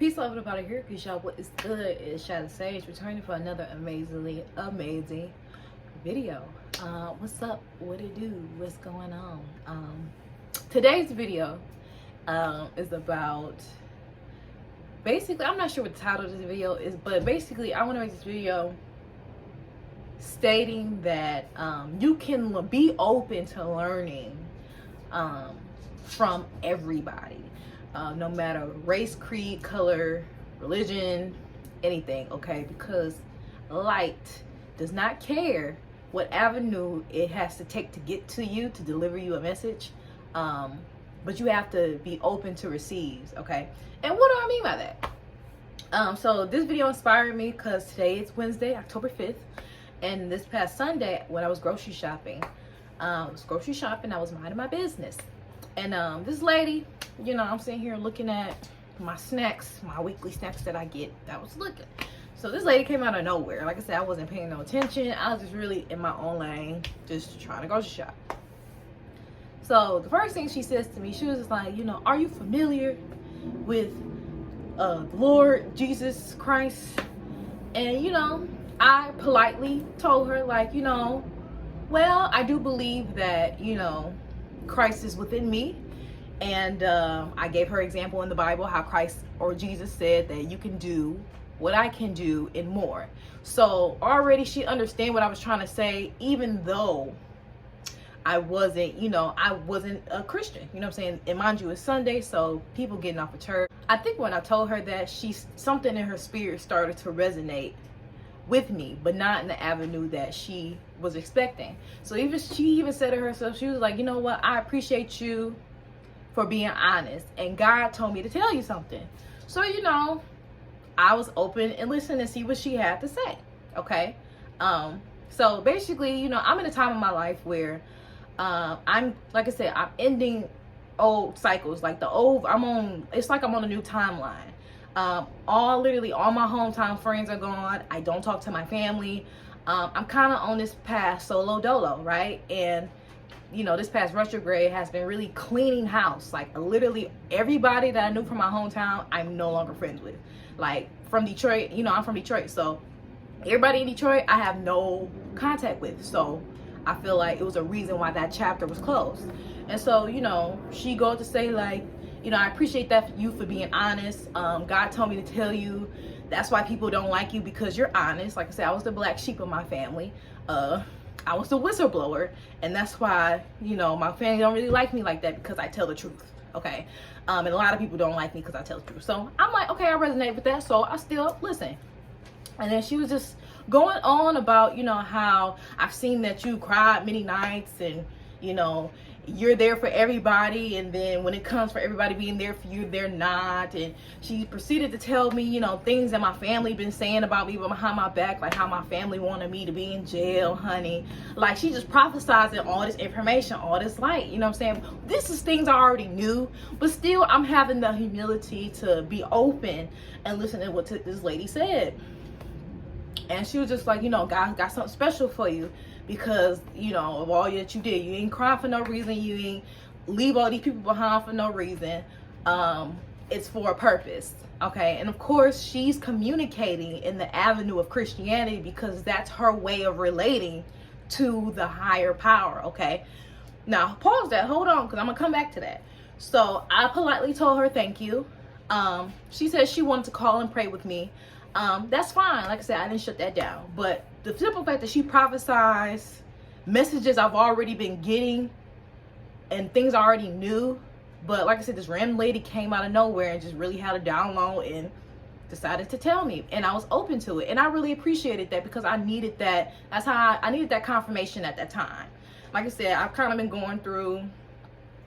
Peace, love, and about it here, because y'all, what is good? It's Shy the Sage returning for another amazing video. What's up? What it do? What's going on? Today's video is about, basically, I'm not sure what the title of this video is, but basically I want to make this video stating that you can be open to learning from everybody. No matter race, creed, color, religion, anything, okay? Because light does not care what avenue it has to take to get to you, to deliver you a message, but you have to be open to receive, okay? And what do I mean by that? So this video inspired me because today is Wednesday, October 5th, and this past Sunday when I was grocery shopping, I was minding my business, and this lady, you know, I'm sitting here looking at my snacks, my weekly snacks that I get. I was looking. So this lady came out of nowhere. Like I said, I wasn't paying no attention. I was just really in my own lane, just trying to grocery shop. So the first thing she says to me, she was just like, you know, are you familiar with the Lord Jesus Christ? And, you know, I politely told her, like, you know, well, I do believe that, you know, Christ is within me. And I gave her example in the Bible how Christ or Jesus said that you can do what I can do and more. So already she understand what I was trying to say, even though I wasn't, you know, I wasn't a Christian, you know what I'm saying? And mind you, it's Sunday, so people getting off of church. I think when I told her that, something in her spirit started to resonate with me, but not in the avenue that she was expecting. So she even said to herself, she was like, you know what, I appreciate you for being honest, and God told me to tell you something. So, you know, I was open and listened to see what she had to say, okay? So basically, you know, I'm in a time in my life where I'm, like I said, I'm ending old cycles. Like it's like I'm on a new timeline. Literally all my hometown friends are gone. I don't talk to my family. I'm kind of on this path solo dolo, right? And you know, this past retrograde has been really cleaning house. Like literally everybody that I knew from my hometown, I'm no longer friends with. Like from Detroit, you know, I'm from Detroit. So everybody in Detroit, I have no contact with. So I feel like it was a reason why that chapter was closed. And so, you know, she goes to say like, you know, I appreciate that you for being honest. God told me to tell you that's why people don't like you, because you're honest. Like I said, I was the black sheep of my family. I was the whistleblower, and that's why, you know, my family don't really like me like that, because I tell the truth, okay? And a lot of people don't like me because I tell the truth. So I'm like, okay, I resonate with that, so I still listen. And then she was just going on about, you know, how I've seen that you cried many nights, and, you know, you're there for everybody, and then when it comes for everybody being there for you, they're not. And she proceeded to tell me, you know, things that my family been saying about me behind my back, like how my family wanted me to be in jail, honey. Like she just prophesizing all this information, all this light, you know what I'm saying? This is things I already knew, but still I'm having the humility to be open and listen to what this lady said. And she was just like, you know, God got something special for you, because, you know, of all that you did. You ain't crying for no reason. You ain't leave all these people behind for no reason. It's for a purpose, okay? And of course, she's communicating in the avenue of Christianity, because that's her way of relating to the higher power, okay? Now, pause that. Hold on, because I'm going to come back to that. So I politely told her thank you. She said she wanted to call and pray with me. That's fine. Like I said, I didn't shut that down. But the simple fact that she prophesies messages I've already been getting and things I already knew, but like I said, this random lady came out of nowhere and just really had a download and decided to tell me, and I was open to it, and I really appreciated that, because I needed that. That's how I needed that confirmation at that time. Like I said, I've kind of been going through,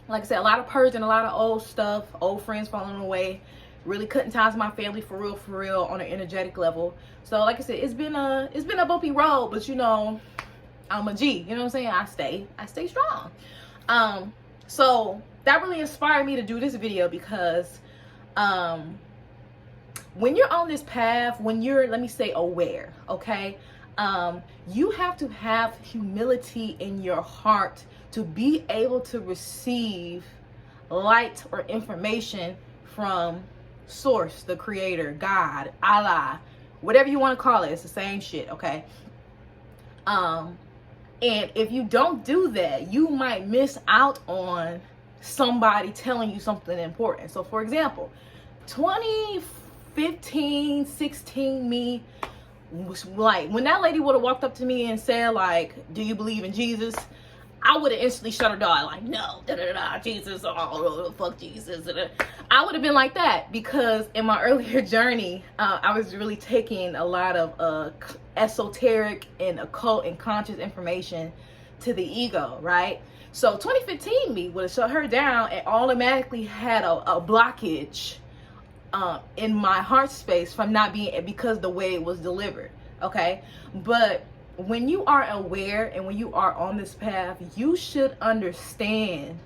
like I said, a lot of purging, a lot of old stuff, old friends falling away, really cutting ties with my family for real on an energetic level. So like I said, it's been a bumpy road, but you know, I'm a G, you know what I'm saying? I stay strong. So that really inspired me to do this video, because when you're on this path, when you're, let me say, aware, okay, you have to have humility in your heart to be able to receive light or information from source, the creator, God, Allah, whatever you want to call it, it's the same shit, okay? And if you don't do that, you might miss out on somebody telling you something important. So for example, 2015, 16 me was like, when that lady would have walked up to me and said like, do you believe in Jesus? I would have instantly shut her down, like, no, Jesus, oh, fuck Jesus. I would have been like that, because in my earlier journey, I was really taking a lot of esoteric and occult and conscious information to the ego, right? So 2015 me would have shut her down and automatically had a blockage in my heart space from not being, because the way it was delivered, okay? But when you are aware and when you are on this path, you should understand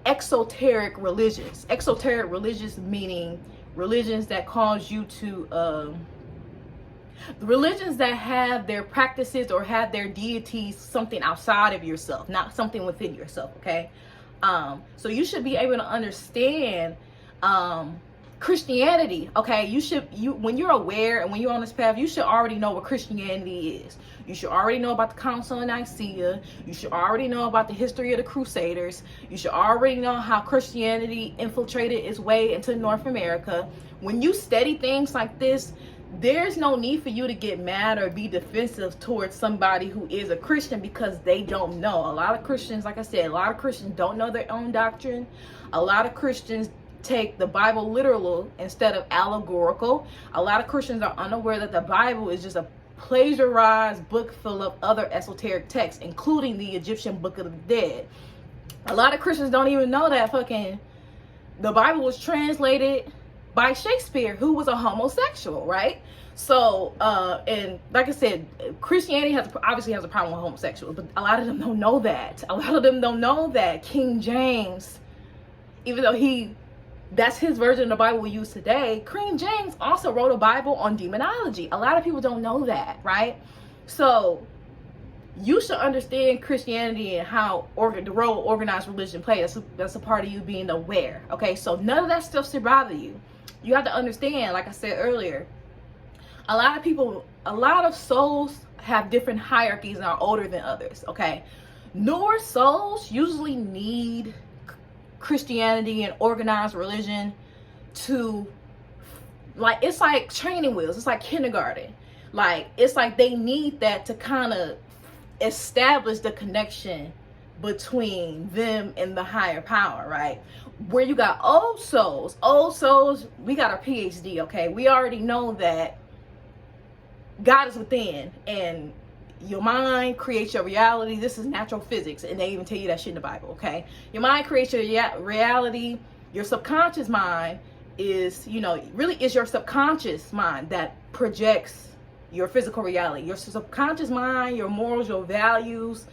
exoteric religions. Exoteric religions meaning religions that cause you to religions that have their practices or have their deities something outside of yourself, not something within yourself, okay? So you should be able to understand Christianity, okay? When you're aware and when you're on this path, you should already know what Christianity is. You should already know about the Council of Nicaea. You should already know about the history of the Crusaders. You should already know how Christianity infiltrated its way into North America. When you study things like this, there's no need for you to get mad or be defensive towards somebody who is a Christian because they don't know. A lot of Christians, like I said, a lot of Christians don't know their own doctrine. A lot of Christians take the Bible literal instead of allegorical. A lot of Christians are unaware that the Bible is just a plagiarized book full of other esoteric texts, including the Egyptian Book of the Dead. A lot of Christians don't even know that the Bible was translated by Shakespeare, who was a homosexual, right? So, and like I said, Christianity obviously has a problem with homosexuals, but a lot of them don't know that. A lot of them don't know that King James, even though that's his version of the Bible we use today, King James also wrote a Bible on demonology. A lot of people don't know that, right? So you should understand Christianity and how the role organized religion plays. That's a part of you being aware, okay? So none of that stuff should bother you. You have to understand, like I said earlier, a lot of souls have different hierarchies and are older than others, okay? Newer souls usually need Christianity and organized religion to, like, it's like training wheels. It's like kindergarten. Like, it's like they need that to kind of establish the connection between them and the higher power, right? Where you got old souls, we got our PhD, okay? We already know that God is within and your mind creates your reality. This is natural physics, and they even tell you that shit in the Bible, okay? Your mind creates your reality. Your subconscious mind is, really is your subconscious mind that projects your physical reality. Your subconscious mind, your morals, your values.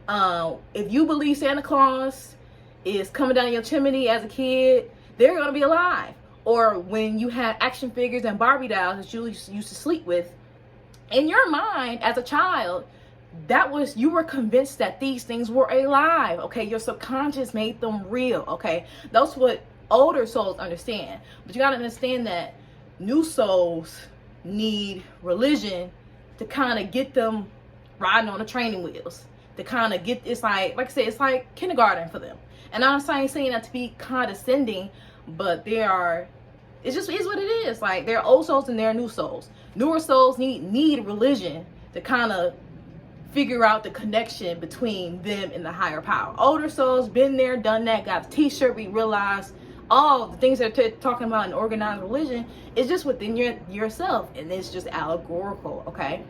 If you believe Santa Claus is coming down your chimney as a kid, they're going to be alive. Or when you had action figures and Barbie dolls that you used to sleep with, in your mind as a child, you were convinced that these things were alive, okay? Your subconscious made them real, okay? That's what older souls understand. But you got to understand that new souls need religion to kind of get them riding on the training wheels, to kind of get, it's like I said, it's like kindergarten for them. And I'm not saying that to be condescending, but it just is what it is. Like, there are old souls and there are new souls. Newer souls need religion to kind of figure out the connection between them and the higher power. Older souls, been there, done that, got a t-shirt, we realize all the things that they're talking about in organized religion is just within yourself, and it's just allegorical, okay?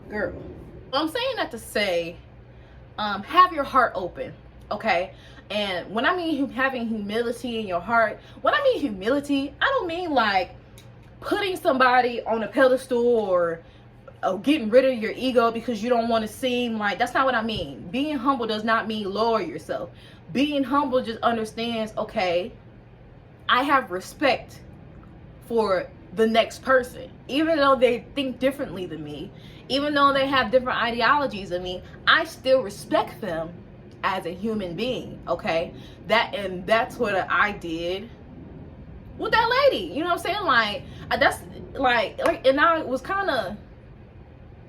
Girl, I'm saying that to say, have your heart open, okay? And when I mean having humility in your heart, when I mean humility, I don't mean like putting somebody on a pedestal or getting rid of your ego because you don't want to seem like, that's not what I mean. Being humble does not mean lower yourself. Being humble just understands, okay, I have respect for the next person. Even though they think differently than me, even though they have different ideologies than me, I still respect them as a human being, okay? That's what I did with that lady. You know what I'm saying? Like, that's like, and I was kind of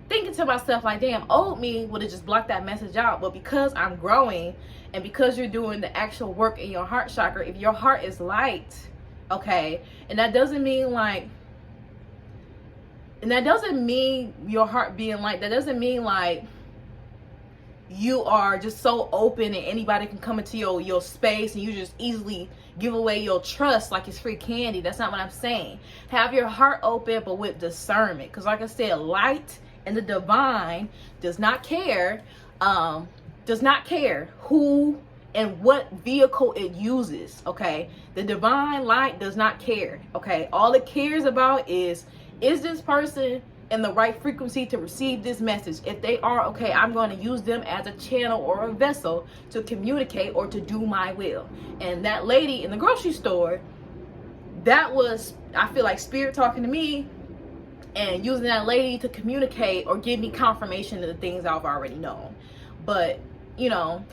thinking to myself, like, damn, old me would have just blocked that message out. But because I'm growing, and because you're doing the actual work in your heart chakra, if your heart is light, okay, and that doesn't mean like, and that doesn't mean your heart being light, that doesn't mean like you are just so open and anybody can come into your space and you just easily give away your trust like it's free candy. That's not what I'm saying. Have your heart open, but with discernment, because like I said, light and the divine does not care who and what vehicle it uses, okay? The divine light does not care, okay? All it cares about is this person in the right frequency to receive this message? If they are, okay, I'm going to use them as a channel or a vessel to communicate or to do my will. And that lady in the grocery store, that was, I feel like, spirit talking to me and using that lady to communicate or give me confirmation of the things I've already known. But, you know,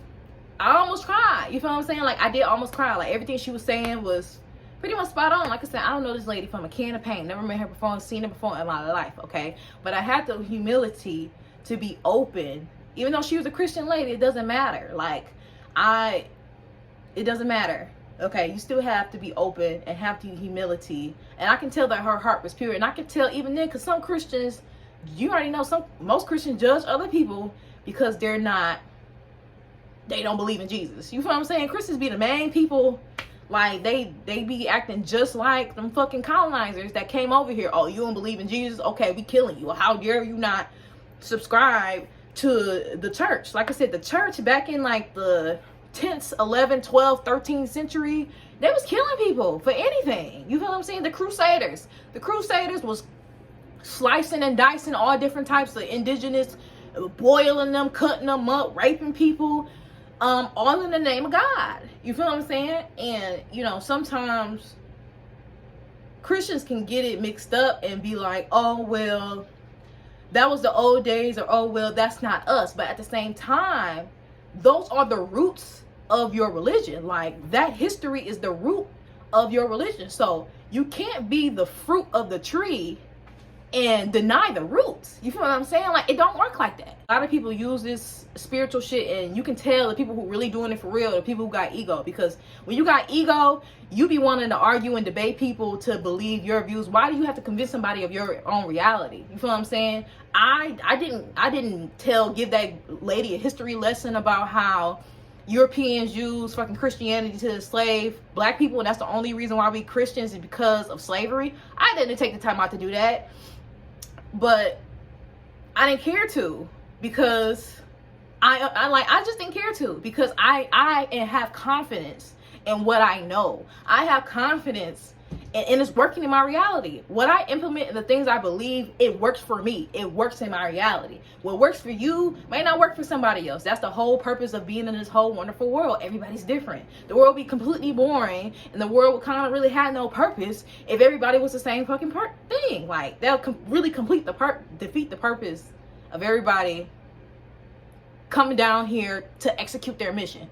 I almost cried. You feel what I'm saying? Like, I did almost cry. Like, everything she was saying was pretty much spot on. Like I said, I don't know this lady from a can of paint. Never met her before, seen her before in my life, okay? But I had the humility to be open. Even though she was a Christian lady, it doesn't matter. Like, it doesn't matter, okay? You still have to be open and have the humility. And I can tell that her heart was pure. And I can tell even then, because some Christians, you already know, most Christians judge other people because they don't believe in Jesus. You feel what I'm saying? Christians be the main people. Like, they be acting just like them fucking colonizers that came over here. Oh, you don't believe in Jesus? Okay, we killing you. How dare you not subscribe to the church? Like I said, the church back in like the 10th, 11th, 12th, 13th century, they was killing people for anything. You feel what I'm saying? The Crusaders was slicing and dicing all different types of indigenous, boiling them, cutting them up, raping people. All in the name of God. You feel what I'm saying? And, you know, sometimes Christians can get it mixed up and be like, oh, well, that was the old days, or, oh, well, that's not us. But at the same time, those are the roots of your religion. Like, that history is the root of your religion. So you can't be the fruit of the tree and deny the roots. You feel what I'm saying? Like, it don't work like that. A lot of people use this spiritual shit, and you can tell the people who really doing it for real, the people who got ego. Because when you got ego, you be wanting to argue and debate people to believe your views. Why do you have to convince somebody of your own reality? You feel what I'm saying? I didn't give that lady a history lesson about how Europeans use fucking Christianity to enslave black people, and that's the only reason why we Christians is because of slavery. I didn't take the time out to do that. But I didn't care to, because I just didn't care to, because I have confidence in what I know. I have confidence and it's working in my reality. What I implement and the things I believe, it works for me. It works in my reality. What works for you may not work for somebody else. That's the whole purpose of being in this whole wonderful world. Everybody's different. The world would be completely boring, and the world would kind of really have no purpose if everybody was the same fucking thing. Like, they'll really defeat the purpose of everybody coming down here to execute their mission.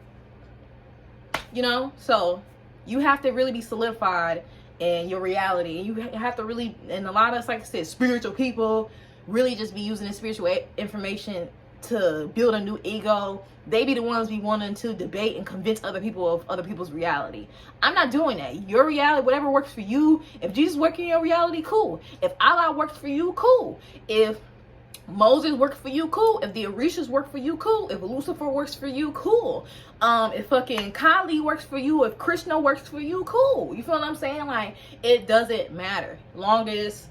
You know? So you have to really be solidified in your reality. And you have to really, and a lot of us, like I said, spiritual people really just be using the spiritual information to build a new ego. They be the ones be wanting to debate and convince other people of other people's reality. I'm not doing that. Your reality, whatever works for you. If Jesus works in your reality, cool. If Allah works for you, cool. If Moses worked for you, cool. If the Orishas work for you, cool. If Lucifer works for you, cool. If fucking Kali works for you, if Krishna works for you, cool. You feel what I'm saying? Like, it doesn't matter. Long as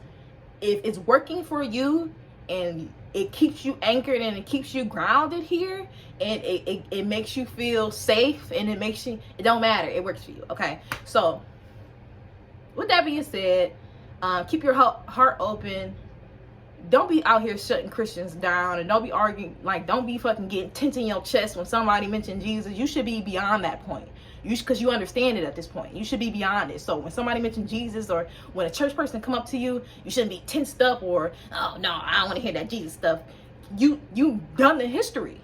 if it's working for you and it keeps you anchored and it keeps you grounded here, and it makes you feel safe, and it don't matter. It works for you. Okay. So with that being said, keep your heart open. Don't be out here shutting Christians down, and don't be arguing, like, don't be fucking getting tense in your chest when somebody mentioned Jesus. You should be beyond that point. Because you understand it at this point. You should be beyond it. So when somebody mentions Jesus, or when a church person come up to you, you shouldn't be tensed up, or, oh no, I don't want to hear that Jesus stuff. You done the history.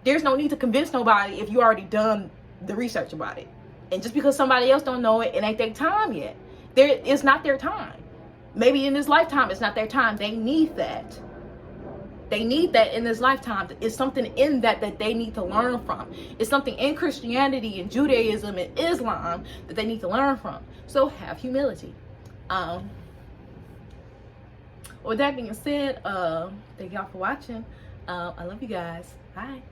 There's no need to convince nobody if you already done the research about it. And just because somebody else don't know it, it ain't their time yet. It's not their time. Maybe in this lifetime, it's not their time. They need that. They need that in this lifetime. It's something in that they need to learn from. It's something in Christianity and Judaism and Islam that they need to learn from. So have humility. With that being said, thank y'all for watching. I love you guys. Bye.